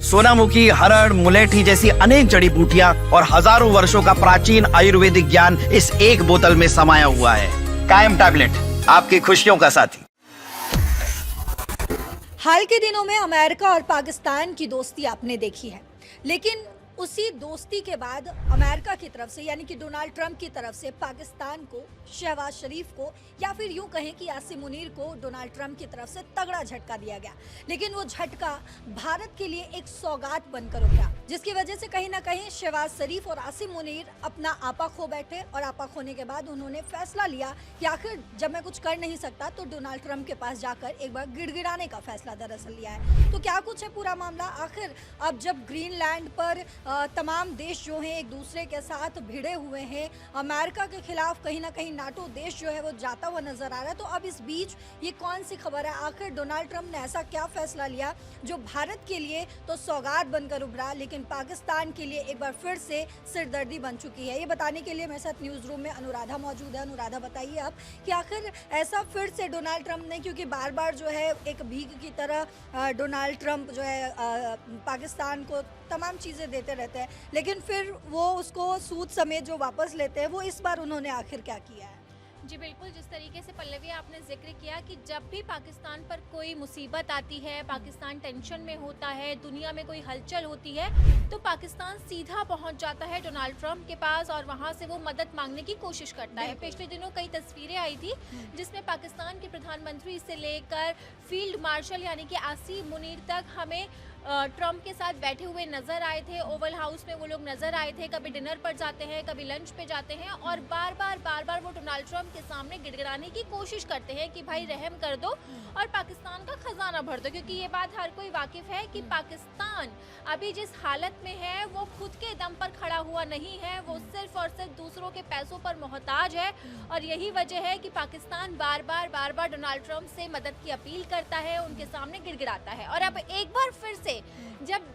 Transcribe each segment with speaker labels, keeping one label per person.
Speaker 1: सोनामुखी, हरड़, मुलेठी जैसी अनेक जड़ी बूटियां और हजारों वर्षों का प्राचीन आयुर्वेदिक ज्ञान इस एक बोतल में समाया हुआ है। कायम टैबलेट, आपकी खुशियों का साथी।
Speaker 2: हाल के दिनों में अमेरिका और पाकिस्तान की दोस्ती आपने देखी है, लेकिन उसी दोस्ती के बाद अमेरिका की तरफ से यानी कि डोनाल्ड ट्रंप की तरफ से पाकिस्तान को, शहबाज शरीफ को या फिर यूं कहें कि आसिम मुनीर को डोनाल्ड ट्रंप की तरफ से तगड़ा झटका दिया गया। लेकिन वो झटका भारत के लिए एक सौगात बनकर उभरा, जिसकी वजह से कहीं ना कहीं शहबाज शरीफ और आसिम मुनीर अपना आपा खो बैठे और आपा खोने के बाद उन्होंने फैसला लिया कि आखिर जब मैं कुछ कर नहीं सकता तो डोनाल्ड ट्रंप के पास जाकर एक बार गिड़गिड़ाने का फैसला दरअसल लिया है। तो क्या कुछ है पूरा मामला? आखिर अब जब ग्रीनलैंड पर तमाम देश जो हैं एक दूसरे के साथ भिड़े हुए हैं, अमेरिका के खिलाफ कहीं ना कहीं नाटो देश जो है वो जाता हुआ नजर आ रहा है, तो अब इस बीच ये कौन सी खबर है? आखिर डोनाल्ड ट्रंप ने ऐसा क्या फैसला लिया जो भारत के लिए तो सौगात बनकर उभरा, लेकिन पाकिस्तान के लिए एक बार फिर से सिरदर्दी बन चुकी है? ये बताने के लिए मेरे साथ न्यूज़ रूम में अनुराधा मौजूद है। अनुराधा, बताइए आप कि आखिर ऐसा फिर से डोनाल्ड ट्रंप ने, क्योंकि बार बार जो है एक भीख की तरह डोनाल्ड ट्रंप जो है पाकिस्तान को तमाम चीज़ें देते रहते हैं, लेकिन फिर वो उसको सूद समेत जो वापस लेते हैं, वो इस बार उन्होंने आखिर क्या किया है?
Speaker 3: जी बिल्कुल, जिस तरीके से पल्लवी आपने जिक्र किया कि जब भी पाकिस्तान पर कोई मुसीबत आती है, पाकिस्तान टेंशन में होता है, दुनिया में कोई हलचल होती है, तो पाकिस्तान सीधा पहुंच जाता है डोनाल्ड ट्रंप के पास और वहां से वो मदद मांगने की कोशिश करता है। पिछले दिनों कई तस्वीरें आई थी जिसमें पाकिस्तान के प्रधानमंत्री से लेकर फील्ड मार्शल यानी कि आसिम मुनीर तक हमें ट्रंप के साथ बैठे हुए नजर आए थे। ओवल हाउस में वो लोग नजर आए थे, कभी डिनर पर जाते हैं, कभी लंच पे जाते हैं और बार बार वो डोनाल्ड ट्रंप के सामने गिड़गिड़ाने की कोशिश करते हैं कि भाई रहम कर दो और पाकिस्तान का खजाना भर दो, क्योंकि ये बात हर कोई वाकिफ है कि पाकिस्तान अभी जिस हालत में है वो खुद के दम पर खड़ा हुआ नहीं है, वो सिर्फ और सिर्फ दूसरों के पैसों पर मोहताज है। और यही वजह है कि पाकिस्तान बार बार डोनाल्ड ट्रंप से मदद की अपील करता है, उनके सामने गिड़गिड़ाता है। और अब एक बार फिर से जब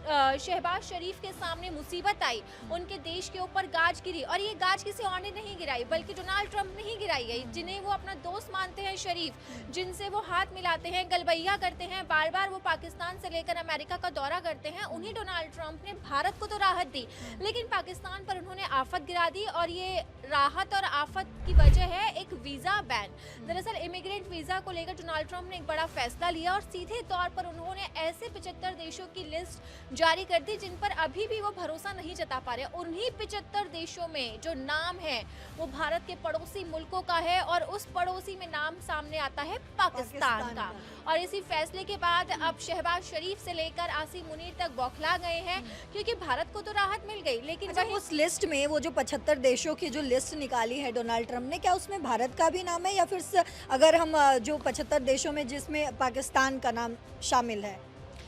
Speaker 3: शहबाज शरीफ के सामने मुसीबत आई, उनके देश के ऊपर गाज गिरी, और ये गाज किसी और ने नहीं गिराई बल्कि डोनाल्ड ट्रंप ने ही गिराई है, जिन्हें वो अपना दोस्त मानते हैं शरीफ, जिनसे वो हाथ मिलाते हैं, गलबैया करते हैं, बार बार वो पाकिस्तान से लेकर अमेरिका का दौरा करते हैं। उन्हीं डोनाल्ड ट्रंप ने भारत को तो राहत दी, लेकिन पाकिस्तान पर उन्होंने आफत गिरा दी। और ये राहत और आफत की वजह है एक वीज़ा बैन। दरअसल इमिग्रेंट वीज़ा को लेकर डोनाल्ड ट्रंप ने एक बड़ा फैसला लिया और सीधे तौर पर उन्होंने ऐसे 75 देशों की लिस्ट जारी कर दी जिन पर अभी भी वो भरोसा नहीं जता पा रहे। उन्हीं 75 देशों में जो नाम है वो भारत के पड़ोसी मुल्कों का है और उस पड़ोसी में नाम सामने आता है पाकिस्तान का। और इसी फैसले के बाद अब शहबाज शरीफ से लेकर आसिम मुनीर तक बौखला गए हैं, क्योंकि भारत को तो राहत मिल गई, लेकिन
Speaker 2: अच्छा, उस लिस्ट में वो जो 75 देशों की जो लिस्ट निकाली है डोनाल्ड ट्रंप ने, क्या उसमें भारत का भी नाम है या फिर अगर हम जो 75 देशों में जिसमें पाकिस्तान का नाम शामिल है?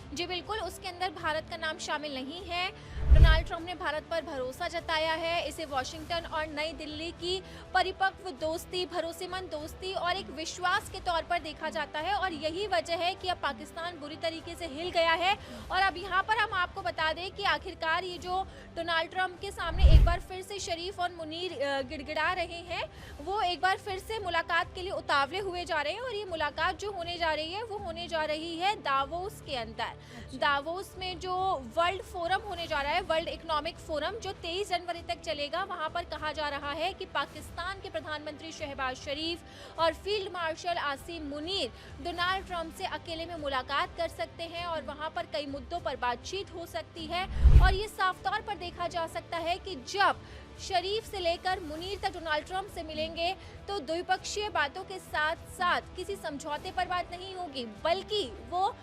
Speaker 3: जी बिल्कुल, उसके अंदर भारत का नाम शामिल नहीं है। डोनाल्ड ट्रंप ने भारत पर भरोसा जताया है। इसे वॉशिंगटन और नई दिल्ली की परिपक्व दोस्ती, भरोसेमंद दोस्ती और एक विश्वास के तौर पर देखा जाता है। और यही वजह है कि अब पाकिस्तान बुरी तरीके से हिल गया है। और अब यहाँ पर हम आपको बता दें कि आखिरकार ये जो डोनाल्ड ट्रंप के सामने एक बार फिर से शरीफ और मुनीर गिड़गिड़ा रहे हैं, वो एक बार फिर से मुलाकात के लिए उतावले हुए जा रहे हैं। और ये मुलाकात जो होने जा रही है वो होने जा रही है दावोस के अंदर। दावोस में जो वर्ल्ड फोरम होने जा रहा है, वर्ल्ड इकोनॉमिक फोरम, जो 23 जनवरी तक चलेगा, वहां पर कहा जा रहा है कि पाकिस्तान के प्रधानमंत्री शहबाज शरीफ और field marshal Asim Munir Donald Trump से अकेले में मुलाकात कर सकते हैं और वहां पर कई मुद्दों पर बातचीत हो सकती है। और ये साफ तौर पर देखा जा सकता है कि जब शरीफ से लेकर मुनीर तक डोनाल्ड ट्रंप से मिलेंगे तो द्विपक्षीय बातों के साथ साथ किसी समझौते पर बात नहीं होगी, बल्कि वो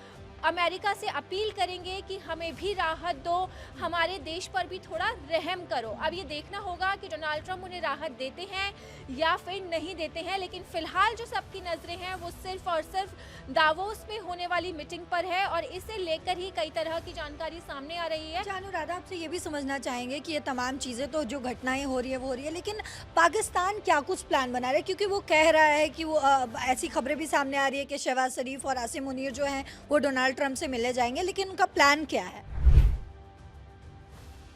Speaker 3: अमेरिका से अपील करेंगे कि हमें भी राहत दो, हमारे देश पर भी थोड़ा रहम करो। अब ये देखना होगा कि डोनाल्ड ट्रंप उन्हें राहत देते हैं या फिर नहीं देते हैं, लेकिन फिलहाल जो सबकी नजरें हैं वो सिर्फ और सिर्फ दावोस में होने वाली मीटिंग पर है और इसे लेकर ही कई तरह की जानकारी सामने आ रही है।
Speaker 2: अनुराधा, आपसे ये भी समझना चाहेंगे कि ये तमाम चीज़ें तो जो घटनाएं हो रही है वो हो रही है, लेकिन पाकिस्तान क्या कुछ प्लान बना रहा है? क्योंकि वो कह रहा है कि वो ऐसी खबरें भी सामने आ रही है कि शहबाज शरीफ और आसिम मुनीर जो हैं वो डोनाल्ड ट्रंप से मिलने जाएंगे, लेकिन उनका प्लान क्या है?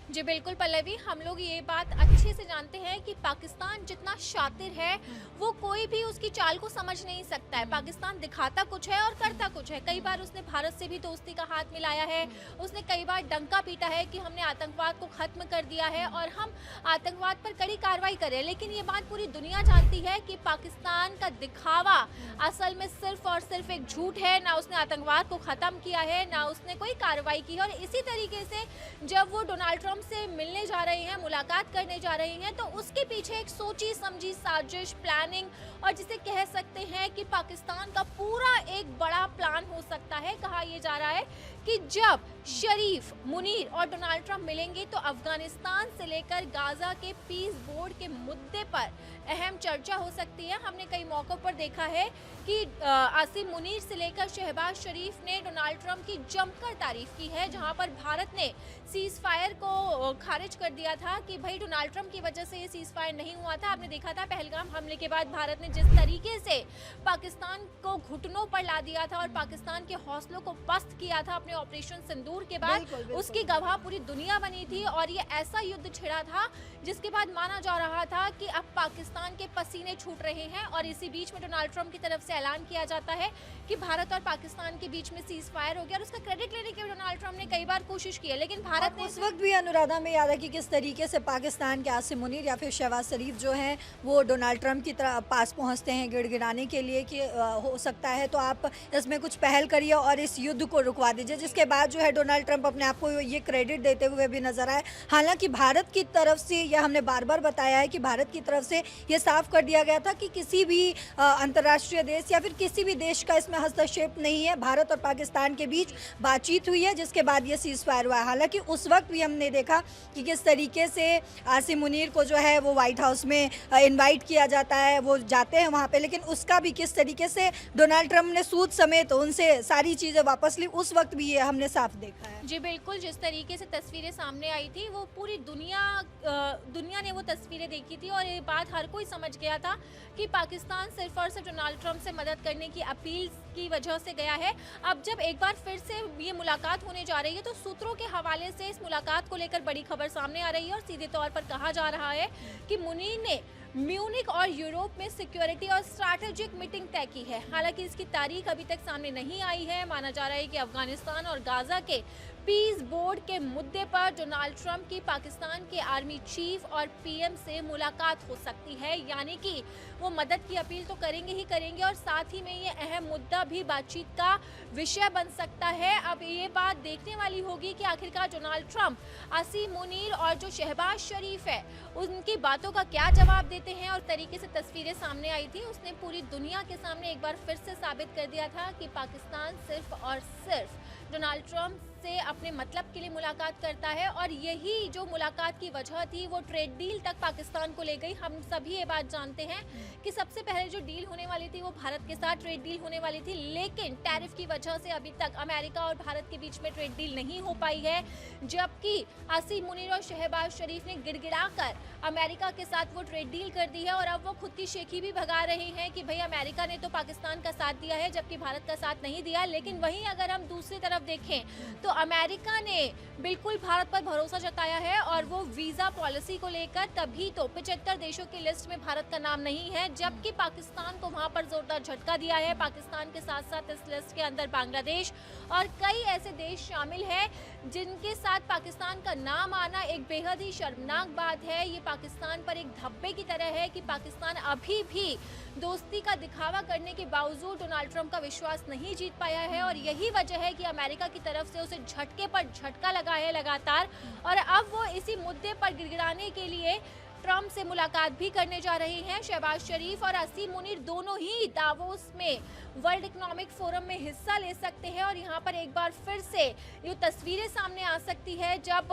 Speaker 3: जी बिल्कुल पल्लवी, हम लोग ये बात अच्छे से जानते हैं कि पाकिस्तान जितना शातिर है वो कोई भी उसकी चाल को समझ नहीं सकता है। पाकिस्तान दिखाता कुछ है और करता कुछ है। कई बार उसने भारत से भी दोस्ती का हाथ मिलाया है, उसने कई बार डंका पीटा है कि हमने आतंकवाद को खत्म कर दिया है और हम आतंकवाद पर कड़ी कार्रवाई करें। लेकिन ये बात पूरी दुनिया जानती है कि पाकिस्तान का दिखावा असल में सिर्फ और सिर्फ एक झूठ है। ना उसने आतंकवाद को खत्म किया है, ना उसने कोई कार्रवाई की है। और इसी तरीके से जब वो डोनाल्ड ट्रंप से मिलने जा रहे हैं, मुलाकात करने जा रहे हैं, तो उसके पीछे एक सोची समझी साजिश, प्लानिंग और जिसे कह सकते हैं कि पाकिस्तान का पूरा एक बड़ा प्लान हो सकता है। कहा यह जा रहा है कि जब शरीफ, मुनीर और डोनाल्ड ट्रंप मिलेंगे तो अफगानिस्तान से लेकर गाजा के पीस बोर्ड के मुद्दे पर अहम चर्चा हो सकती है। हमने कई मौकों पर देखा है कि आसिम मुनीर से लेकर शहबाज शरीफ ने डोनाल्ड ट्रंप की जमकर तारीफ की है, जहां पर भारत ने सीज फायर को खारिज कर दिया था कि भाई डोनाल्ड ट्रंप की वजह से ये सीज फायर नहीं हुआ था। आपने देखा था पहलगाम हमले के बाद भारत ने जिस तरीके से पाकिस्तान को घुटनों पर ला दिया था और पाकिस्तान के हौसलों को पस्त किया था अपने ऑपरेशन सिंदूर के बाद, उसकी गवाह पूरी दुनिया बनी थी। और ये ऐसा युद्ध छिड़ा था जिसके बाद माना जा रहा था कि अब पाकिस्तान के पसीने छूट रहे हैं। और इसी बीच में डोनाल्ड ट्रंप की तरफ से ऐलान किया जाता है कि भारत और पाकिस्तान के बीच में सीज फायर हो गया। और उसका क्रेडिट लेने की डोनाल्ड ट्रंप ने कई बार कोशिश की है, लेकिन भारत ने
Speaker 2: उस वक्त भी अनुराधा में याद है कि किस तरीके से पाकिस्तान के आसिम मुनीर या फिर शहबाज शरीफ जो हैं वो डोनाल्ड ट्रंप की पास पहुंचते हैं गिड़गिड़ाने के लिए कि हो सकता है तो आप इसमें कुछ पहल करिए और इस युद्ध को रुकवा दीजिए। जिसके बाद जो है डोनाल्ड ट्रंप अपने आप को ये क्रेडिट देते हुए भी नजर आए। हालांकि भारत की तरफ से यह हमने बार बार बताया है कि भारत की तरफ से ये साफ कर दिया गया था कि किसी भी अंतर्राष्ट्रीय देश या फिर किसी भी देश का इसमें हस्तक्षेप नहीं है। भारत और पाकिस्तान के बीच बातचीत हुई है जिसके बाद ये सीज फायर हुआ है। हालांकि उस वक्त भी हमने देखा कि किस तरीके से आसिम मुनीर को जो है वो व्हाइट हाउस में इनवाइट किया जाता है, वो जाते हैं वहाँ पे, लेकिन उसका भी किस तरीके से डोनाल्ड ट्रंप ने सूद समेत उनसे सारी चीज़ें वापस ली, उस वक्त भी ये हमने साफ देखा है।
Speaker 3: जी बिल्कुल, जिस तरीके से तस्वीरें सामने आई थी वो पूरी दुनिया ने वो तस्वीरें देखी थी और ये बात हर कोई समझ गया था कि पाकिस्तान सिर्फ और सिर्फ डोनाल्ड ट्रंप से मदद करने की अपील की वजह से गया है। अब जब एक बार फिर से ये मुलाकात होने जा रही है तो सूत्रों के हवाले से इस मुलाकात को लेकर बड़ी खबर सामने आ रही है और सीधे तौर पर कहा जा रहा है कि मुनीर ने म्यूनिक और यूरोप में सिक्योरिटी और स्ट्रैटेजिक मीटिंग तय की है। हालांकि इसकी तारीख अभी तक सामने नहीं आई है। माना जा रहा है कि अफगानिस्तान और गाजा के पीस बोर्ड के मुद्दे पर डोनाल्ड ट्रंप की पाकिस्तान के आर्मी चीफ और पीएम से मुलाकात हो सकती है, यानी कि वो मदद की अपील तो करेंगे ही करेंगे और साथ ही में ये अहम मुद्दा भी बातचीत का विषय बन सकता है। अब ये बात देखने वाली होगी कि आखिरकार डोनाल्ड ट्रंप आसिम मुनीर और जो शहबाज शरीफ है उनकी बातों का क्या जवाब देते हैं। और तरीके से तस्वीरें सामने आई थी, उसने पूरी दुनिया के सामने एक बार फिर से साबित कर दिया था कि पाकिस्तान सिर्फ और सिर्फ डोनाल्ड ट्रंप से अपने मतलब के लिए मुलाकात करता है। और यही जो मुलाकात की वजह थी वो ट्रेड डील तक पाकिस्तान को ले गई। हम सभी ये बात जानते हैं कि सबसे पहले जो डील होने वाली थी वो भारत के साथ ट्रेड डील होने वाली थी, लेकिन टैरिफ की वजह से अभी तक अमेरिका और भारत के बीच में ट्रेड डील नहीं हो पाई है। जबकि आसिम मुनीर और शहबाज शरीफ ने गिड़गिड़ाकर अमेरिका के साथ वो ट्रेड डील कर दी है और अब वो खुद की शेखी भी भगा रहे हैं कि भाई अमेरिका ने तो पाकिस्तान का साथ दिया है जबकि भारत का साथ नहीं दिया। लेकिन वहीं अगर हम दूसरी तरफ देखें तो अमेरिका ने बिल्कुल भारत पर भरोसा जताया है और वो वीजा पॉलिसी को लेकर तभी तो 75 देशों की लिस्ट में भारत का नाम नहीं है, जबकि पाकिस्तान को वहां पर जोरदार झटका दिया है। पाकिस्तान के साथ साथ इस लिस्ट के अंदर बांग्लादेश और कई ऐसे देश शामिल हैं जिनके साथ पाकिस्तान का नाम आना एक बेहद ही शर्मनाक बात है। ये पाकिस्तान पर एक धब्बे की तरह है कि पाकिस्तान अभी भी दोस्ती का दिखावा करने के बावजूद डोनाल्ड ट्रंप का विश्वास नहीं जीत पाया है और यही वजह है कि अमेरिका की तरफ से उसे झटके पर झटका लगा है लगातार। और अब वो इसी मुद्दे पर गिड़गिड़ाने के लिए ट्रंप से मुलाकात भी करने जा रहे हैं। शहबाज शरीफ और आसिम मुनीर दोनों ही दावोस में वर्ल्ड इकोनॉमिक फोरम में हिस्सा ले सकते हैं और यहाँ पर एक बार फिर से ये तस्वीरें सामने आ सकती है जब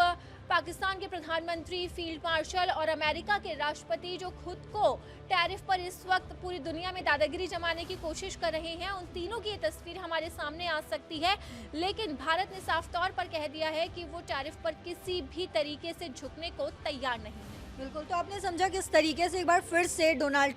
Speaker 3: पाकिस्तान के प्रधानमंत्री, फील्ड मार्शल और अमेरिका के राष्ट्रपति जो खुद को टैरिफ पर इस वक्त पूरी दुनिया में दादागिरी जमाने की कोशिश कर रहे हैं, उन तीनों की ये तस्वीर हमारे सामने आ सकती है। लेकिन भारत ने साफ तौर पर कह दिया है कि वो टैरिफ पर किसी भी तरीके से झुकने को तैयार नहीं है।
Speaker 2: बिल्कुल, तो आपने समझा किस तरीके से एक बार फिर से डोनाल्ड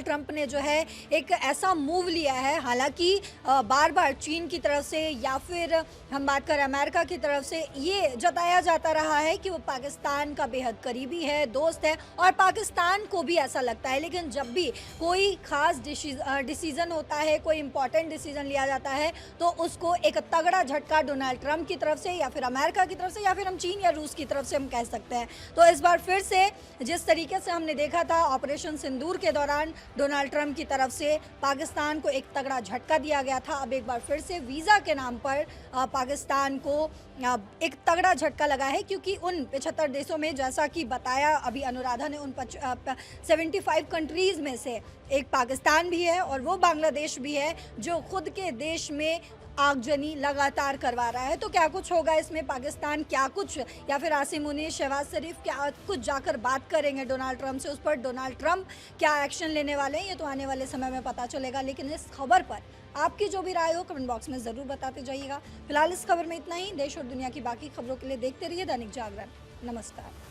Speaker 2: ट्रंप ने जो है एक ऐसा मूव लिया है। हालांकि बार बार चीन की तरफ से या फिर हम बात करें अमेरिका की तरफ से ये जताया जाता रहा है कि वो पाकिस्तान का बेहद करीबी है, दोस्त है, और पाकिस्तान को भी ऐसा लगता है। लेकिन जब भी कोई खास डिसीजन होता है, कोई इंपॉर्टेंट डिसीजन लिया जाता है, तो उसको एक तगड़ा झटका डोनाल्ड ट्रंप की तरफ से या फिर अमेरिका की तरफ से या फिर हम चीन या रूस की तरफ से हम कह सकते हैं। तो इस बार फिर से जिस तरीके से हमने देखा था ऑपरेशन सिंदूर के दौरान डोनाल्ड ट्रंप की तरफ से पाकिस्तान को एक तगड़ा झटका दिया गया था, अब एक बार फिर से वीज़ा के नाम पर पाकिस्तान को एक तगड़ा झटका लगा है। क्योंकि उन 75 देशों में, जैसा कि बताया अभी अनुराधा ने, उन 75 कंट्रीज़ में से एक पाकिस्तान भी है और वो बांग्लादेश भी है जो खुद के देश में आगजनी लगातार करवा रहा है। तो क्या कुछ होगा इसमें, पाकिस्तान क्या कुछ या फिर आसिम मुनीर, शहबाज शरीफ क्या कुछ जाकर बात करेंगे डोनाल्ड ट्रंप से, उस पर डोनाल्ड ट्रंप क्या एक्शन लेने वाले हैं, ये तो आने वाले समय में पता चलेगा। लेकिन इस खबर पर आपकी जो भी राय हो कमेंट बॉक्स में ज़रूर बताते जाइएगा। फिलहाल इस खबर में इतना ही। देश और दुनिया की बाकी खबरों के लिए देखते रहिए दैनिक जागरण। नमस्कार।